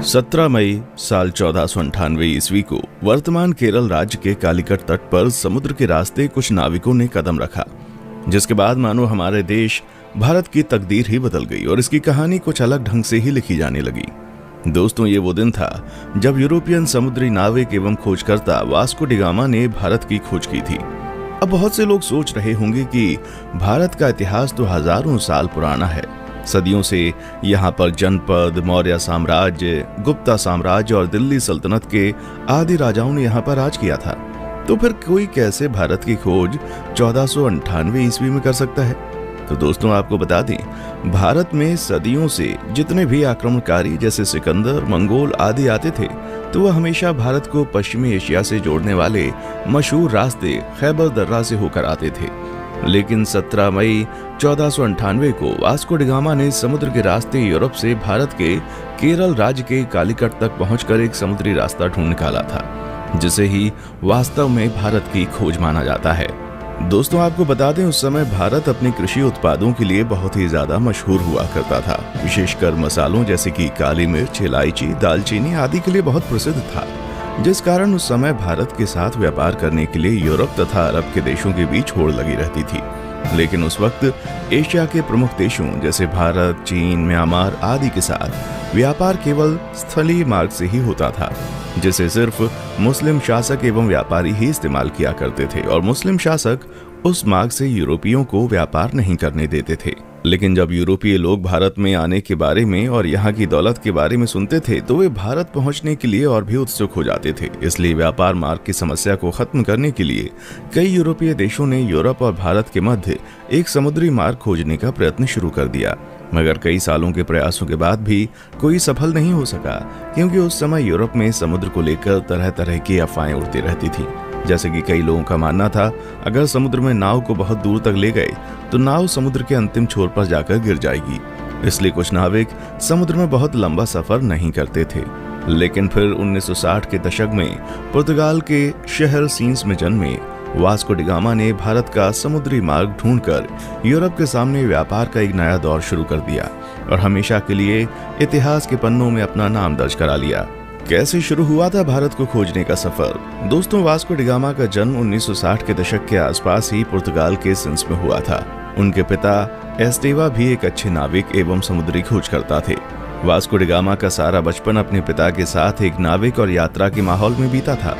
17 मई साल 1498 ईस्वी को वर्तमान केरल राज्य के कालीकट तट पर समुद्र के रास्ते कुछ नाविकों ने कदम रखा, जिसके बाद मानो हमारे देश भारत की तकदीर ही बदल गई और इसकी कहानी कुछ अलग ढंग से ही लिखी जाने लगी। दोस्तों, ये वो दिन था जब यूरोपियन समुद्री नाविक एवं खोजकर्ता वास्को डी गामा ने भारत की खोज की थी। अब बहुत से लोग सोच रहे होंगे कि भारत का इतिहास तो हजारों साल पुराना है। सदियों से यहाँ पर जनपद, मौर्य साम्राज्य, गुप्ता साम्राज्य और दिल्ली सल्तनत के आदि राजाओं ने यहाँ पर राज किया था। तो फिर कोई कैसे भारत की खोज 1498 ईस्वी में कर सकता है? तो दोस्तों, आपको बता दें, भारत में सदियों से जितने भी आक्रमणकारी जैसे सिकंदर, मंगोल आदि आते थे, तो वह हमेशा भारत को पश्चिमी एशिया से जोड़ने वाले मशहूर रास्ते खैबर दर्रा से होकर आते थे। लेकिन 17 मई 1498 को वास्को डी गामा ने समुद्र के रास्ते यूरोप से भारत के केरल राज्य के कालीकट तक पहुंचकर एक समुद्री रास्ता ढूंढ निकाला था, जिसे ही वास्तव में भारत की खोज माना जाता है। दोस्तों, आपको बता दें, उस समय भारत अपने कृषि उत्पादों के लिए बहुत ही ज्यादा मशहूर हुआ करता था। विशेषकर मसालों जैसे कि काली मिर्च, इलायची, दालचीनी आदि के लिए बहुत प्रसिद्ध था, जिस कारण उस समय भारत के साथ व्यापार करने के लिए यूरोप तथा अरब के देशों के बीच होड़ लगी रहती थी। लेकिन उस वक्त एशिया के प्रमुख देशों जैसे भारत, चीन, म्यांमार आदि के साथ व्यापार केवल स्थलीय मार्ग से ही होता था, जिसे सिर्फ मुस्लिम शासक एवं व्यापारी ही इस्तेमाल किया करते थे और मुस्लिम शासक उस मार्ग से यूरोपियों को व्यापार नहीं करने देते थे। लेकिन जब यूरोपीय लोग भारत में आने के बारे में और यहाँ की दौलत के बारे में सुनते थे, तो वे भारत पहुँचने के लिए और भी उत्सुक हो जाते थे। इसलिए व्यापार मार्ग की समस्या को खत्म करने के लिए कई यूरोपीय देशों ने यूरोप और भारत के मध्य एक समुद्री मार्ग खोजने का प्रयत्न शुरू कर दिया। मगर कई सालों के प्रयासों के बाद भी कोई सफल नहीं हो सका, क्योंकि उस समय यूरोप में समुद्र को लेकर तरह तरह की अफवाहें उड़ती रहती थी। जैसे कि कई लोगों का मानना था, अगर समुद्र में नाव को बहुत दूर तक ले गए तो नाव समुद्र के अंतिम छोर पर जाकर गिर जाएगी। इसलिए कुछ नाविक समुद्र में बहुत लंबा सफर नहीं करते थे। लेकिन फिर 1960 के दशक में पुर्तगाल के शहर सीन्स में जन्मे वास्को डी गामा ने भारत का समुद्री मार्ग ढूंढकर यूरोप के सामने व्यापार का एक नया दौर शुरू कर दिया और हमेशा के लिए इतिहास के पन्नों में अपना नाम दर्ज करा लिया। कैसे शुरू हुआ था भारत को खोजने का सफर? दोस्तों, वास्को डी गामा का जन्म 1960 के दशक के आसपास ही पुर्तगाल के सिंस में हुआ था। उनके पिता एस्टेवा भी एक अच्छे नाविक एवं समुद्री खोजकर्ता थे। वास्को डी गामा का सारा बचपन अपने पिता के साथ एक नाविक और यात्रा के माहौल में बीता था।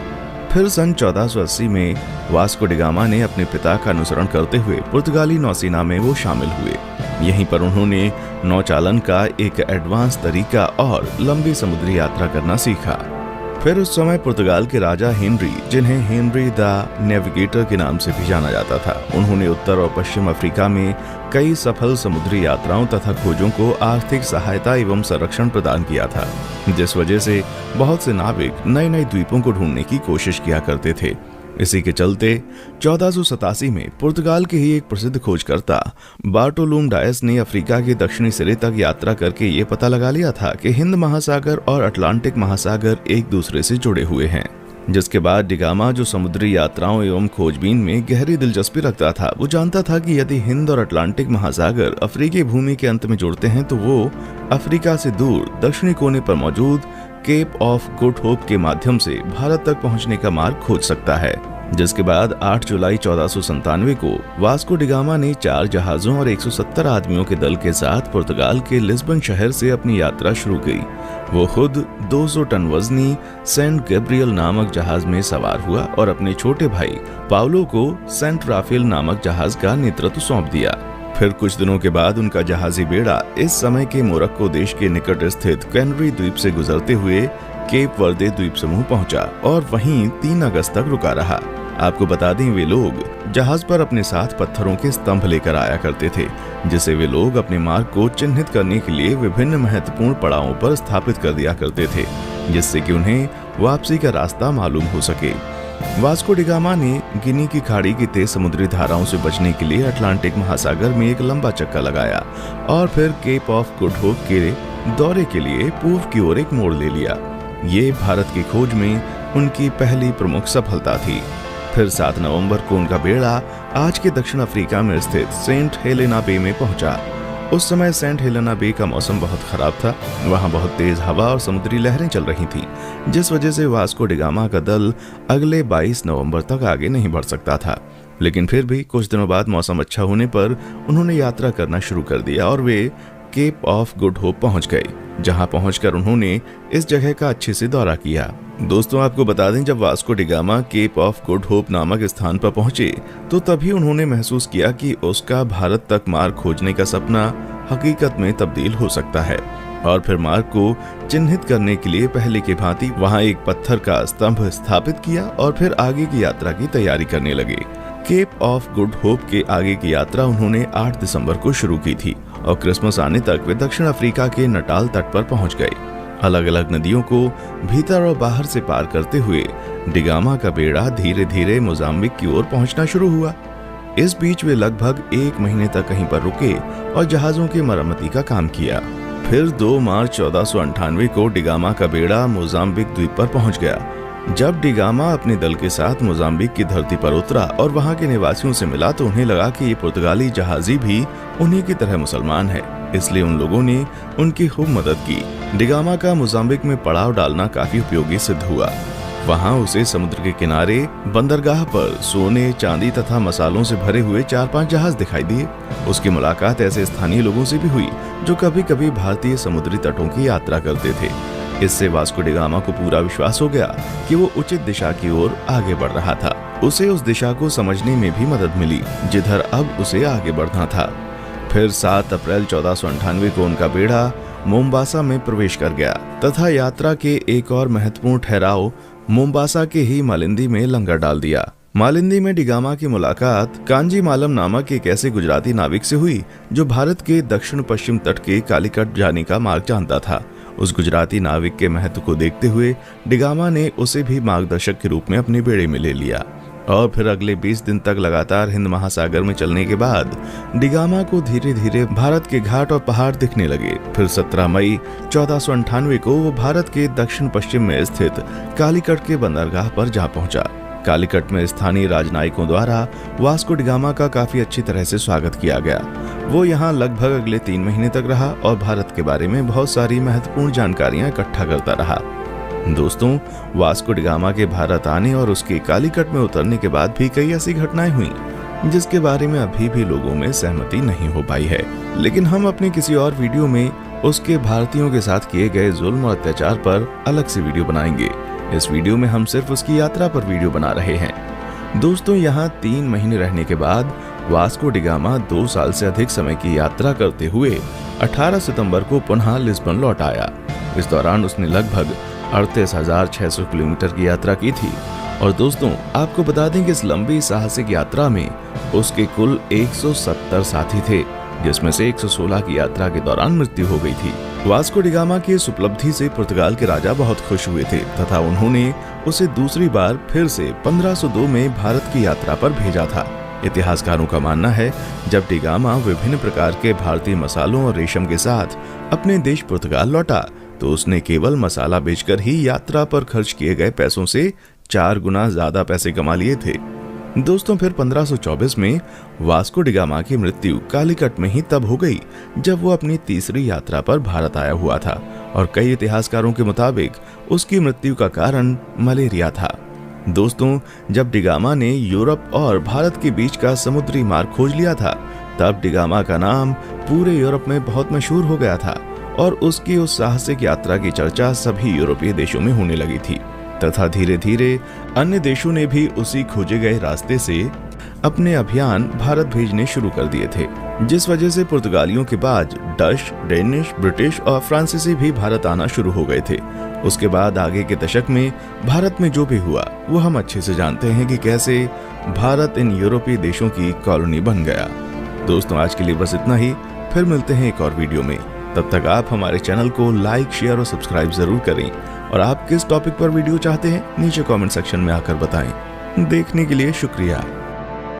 फिर सन 1480 में वास्को डी गामा ने अपने पिता का अनुसरण करते हुए पुर्तगाली नौसेना में वो शामिल हुए। यहीं पर उन्होंने नौचालन का एक एडवांस तरीका और लंबी समुद्री यात्रा करना सीखा। फिर उस समय पुर्तगाल के राजा हेनरी, जिन्हें हेनरी द नेविगेटर के नाम से भी जाना जाता था, उन्होंने उत्तर और पश्चिम अफ्रीका में कई सफल समुद्री यात्राओं तथा खोजों को आर्थिक सहायता एवं संरक्षण प्रदान किया था, जिस वजह से बहुत से नाविक नए नए द्वीपों को ढूंढने की कोशिश किया करते थे। इसी के चलते 1487 में पुर्तगाल के ही एक प्रसिद्ध खोजकर्ता बार्टोलुम डायस ने अफ्रीका के दक्षिणी सिरे तक यात्रा करके ये पता लगा लिया था कि हिंद महासागर और अटलांटिक महासागर एक दूसरे से जुड़े हुए हैं। जिसके बाद डी गामा, जो समुद्री यात्राओं एवं खोजबीन में गहरी दिलचस्पी रखता था, वो जानता था कि यदि हिंद और अटलांटिक महासागर अफ्रीकी भूमि के अंत में जुड़ते हैं तो वो अफ्रीका से दूर दक्षिणी कोने पर मौजूद केप ऑफ गुड होप के माध्यम से भारत तक पहुंचने का मार्ग खोज सकता है। जिसके बाद 8 जुलाई 1497 को वास्को डी गामा ने 4 जहाजों और 170 आदमियों के दल के साथ पुर्तगाल के लिस्बन शहर से अपनी यात्रा शुरू की। वो खुद 200 टन वजनी सेंट गैब्रियल नामक जहाज में सवार हुआ और अपने छोटे भाई पाउलो को सेंट राफेल नामक जहाज का नेतृत्व सौंप दिया। फिर कुछ दिनों के बाद उनका जहाजी बेड़ा इस समय के मोरक्को देश के निकट स्थित कैनरी द्वीप से गुजरते हुए केप वर्दे द्वीप समूह पहुंचा और वहीं 3 अगस्त तक रुका रहा। आपको बता दें, वे लोग जहाज पर अपने साथ पत्थरों के स्तंभ लेकर आया करते थे, जिसे वे लोग अपने मार्ग को चिन्हित करने के लिए विभिन्न महत्वपूर्ण पड़ावों पर स्थापित कर दिया करते थे, जिससे कि उन्हें वापसी का रास्ता मालूम हो सके। वास्को डी गामा ने गिनी की खाड़ी की तेज समुद्री धाराओं से बचने के लिए अटलांटिक महासागर में एक लंबा चक्का लगाया और फिर केप ऑफ गुड होप के दौरे के लिए पूर्व की ओर एक मोड़ ले लिया। ये भारत की खोज में उनकी पहली प्रमुख सफलता थी। फिर 7 नवंबर को उनका बेड़ा आज के दक्षिण अफ्रीका में स्थित सेंट हेलेना बे में पहुंचा उस समय सेंट हेलेना बे का मौसम बहुत खराब था। वहां बहुत तेज हवा और समुद्री लहरें चल रही थीं, जिस वजह से वास्को डी गामा का दल अगले 22 नवंबर तक आगे नहीं बढ़ सकता था। लेकिन फिर भी कुछ दिनों बाद मौसम अच्छा होने पर उन्होंने यात्रा करना शुरू कर दिया और वे केप ऑफ गुड होप पहुंच गए, जहां पहुंचकर उन्होंने इस जगह का अच्छे से दौरा किया। दोस्तों, आपको बता दें, जब Vasco da Gama Cape of Good Hope नामक स्थान पर पहुंचे तो तभी उन्होंने महसूस किया कि उसका भारत तक मार्ग खोजने का सपना हकीकत में तब्दील हो सकता है। और फिर मार्ग को चिन्हित करने के लिए पहले की भांति वहां एक पत्थर का स्तंभ स्थापित किया और फिर आगे की यात्रा की तैयारी करने लगे। केप ऑफ गुड होप के आगे की यात्रा उन्होंने 8 दिसंबर को शुरू की थी और क्रिसमस आने तक वे दक्षिण अफ्रीका के नटाल तट पर पहुंच गए। अलग अलग नदियों को भीतर और बाहर से पार करते हुए डी गामा का बेड़ा धीरे धीरे मोजाम्बिक की ओर पहुंचना शुरू हुआ। इस बीच वे लगभग 1 महीने तक कहीं पर रुके और जहाजों की मरम्मती का काम किया। फिर 2 मार्च 1498 को डी गामा का बेड़ा मोजाम्बिक द्वीप पर पहुंच गया। जब डी गामा अपने दल के साथ मोजाम्बिक की धरती पर उतरा और वहां के निवासियों से मिला तो उन्हें लगा कि ये पुर्तगाली जहाजी भी उन्हीं की तरह मुसलमान है, इसलिए उन लोगों ने उनकी खूब मदद की। डी गामा का मोजाम्बिक में पड़ाव डालना काफी उपयोगी सिद्ध हुआ। वहां उसे समुद्र के किनारे बंदरगाह पर सोने, चांदी तथा मसालों से भरे हुए 4-5 जहाज दिखाई दिए। उसकी मुलाकात ऐसे स्थानीय लोगों से भी हुई जो कभी कभी भारतीय समुद्री तटों की यात्रा करते थे। इससे वास्को डी गामा को पूरा विश्वास हो गया कि वो उचित दिशा की ओर आगे बढ़ रहा था। उसे उस दिशा को समझने में भी मदद मिली जिधर अब उसे आगे बढ़ना था। फिर 7 अप्रैल 1498 को उनका बेड़ा मोम्बासा में प्रवेश कर गया तथा यात्रा के एक और महत्वपूर्ण ठहराव मोम्बासा के ही मालिंदी में लंगर डाल दिया। मालिंदी में डी गामा की मुलाकात कांजी मालम नामक एक ऐसे गुजराती नाविक से हुई जो भारत के दक्षिण पश्चिम तट के कालीकट जाने का मार्ग जानता था। उस गुजराती नाविक के महत्व को देखते हुए डी गामा ने उसे भी मार्गदर्शक के रूप में अपने बेड़े में ले लिया और फिर अगले 20 दिन तक लगातार हिंद महासागर में चलने के बाद डी गामा को धीरे धीरे भारत के घाट और पहाड़ दिखने लगे। फिर 17 मई 1498 को वो भारत के दक्षिण पश्चिम में स्थित कालीकट के बंदरगाह पर जा पहुंचा। कालीकट में स्थानीय राजनयिकों द्वारा वास्को डी गामा का काफी अच्छी तरह से स्वागत किया गया। वो यहाँ लगभग अगले 3 महीने तक रहा और भारत के बारे में बहुत सारी महत्वपूर्ण जानकारियां इकट्ठा करता रहा। दोस्तों, वास्को डी गामा के भारत आने और उसके कालीकट में उतरने के बाद भी कई ऐसी घटनाएं हुई जिसके बारे में अभी भी लोगों में सहमति नहीं हो पाई है, लेकिन हम अपने किसी और वीडियो में उसके भारतीयों के साथ किए गए जुल्म और अत्याचार पर अलग से वीडियो बनाएंगे। इस वीडियो में हम सिर्फ उसकी यात्रा पर वीडियो बना रहे हैं। दोस्तों, यहाँ 3 महीने रहने के बाद वास्को डी गामा 2 साल से अधिक समय की यात्रा करते हुए 18 सितंबर को पुनः लिस्बन लौट आया। इस दौरान उसने लगभग 38,600 किलोमीटर की यात्रा की थी। और दोस्तों, आपको बता दें कि इस लंबी साहसिक यात्रा में उसके कुल 170 साथी थे, जिसमें से 116 की यात्रा के दौरान मृत्यु हो गई थी। वास्को डी गामा की इस उपलब्धि से पुर्तगाल के राजा बहुत खुश हुए थे तथा उन्होंने उसे दूसरी बार फिर से 1502 में भारत की यात्रा पर भेजा था। इतिहासकारों का मानना है जब डी गामा विभिन्न प्रकार के भारतीय मसालों और रेशम के साथ अपने देश पुर्तगाल लौटा तो उसने केवल मसाला बेचकर ही यात्रा पर खर्च किए गए पैसों से 4 गुना ज्यादा पैसे कमा लिए थे। दोस्तों, फिर 1524 में वास्को डी गामा की मृत्यु कालीकट में ही तब हो गई जब वो अपनी तीसरी यात्रा पर भारत आया हुआ था और कई इतिहासकारों के मुताबिक उसकी मृत्यु का कारण मलेरिया था। दोस्तों, जब डी गामा ने यूरोप और भारत के बीच का समुद्री मार्ग खोज लिया था तब डी गामा का नाम पूरे यूरोप में बहुत मशहूर हो गया था और उसकी उस साहसिक यात्रा की चर्चा सभी यूरोपीय देशों में होने लगी थी तथा धीरे धीरे अन्य देशों ने भी उसी खोजे गए रास्ते से अपने अभियान भारत भेजने शुरू कर दिए थे, जिस वजह से पुर्तगालियों के बाद डच, डेनिश, ब्रिटिश और फ्रांसीसी भी भारत आना शुरू हो गए थे। उसके बाद आगे के दशक में भारत में जो भी हुआ वो हम अच्छे से जानते हैं कि कैसे भारत इन यूरोपीय देशों की कॉलोनी बन गया। दोस्तों, आज के लिए बस इतना ही। फिर मिलते हैं एक और वीडियो में। तब तक आप हमारे चैनल को लाइक, शेयर और सब्सक्राइब जरूर करें और आप किस टॉपिक पर वीडियो चाहते हैं नीचे कमेंट सेक्शन में आकर बताएं। देखने के लिए शुक्रिया।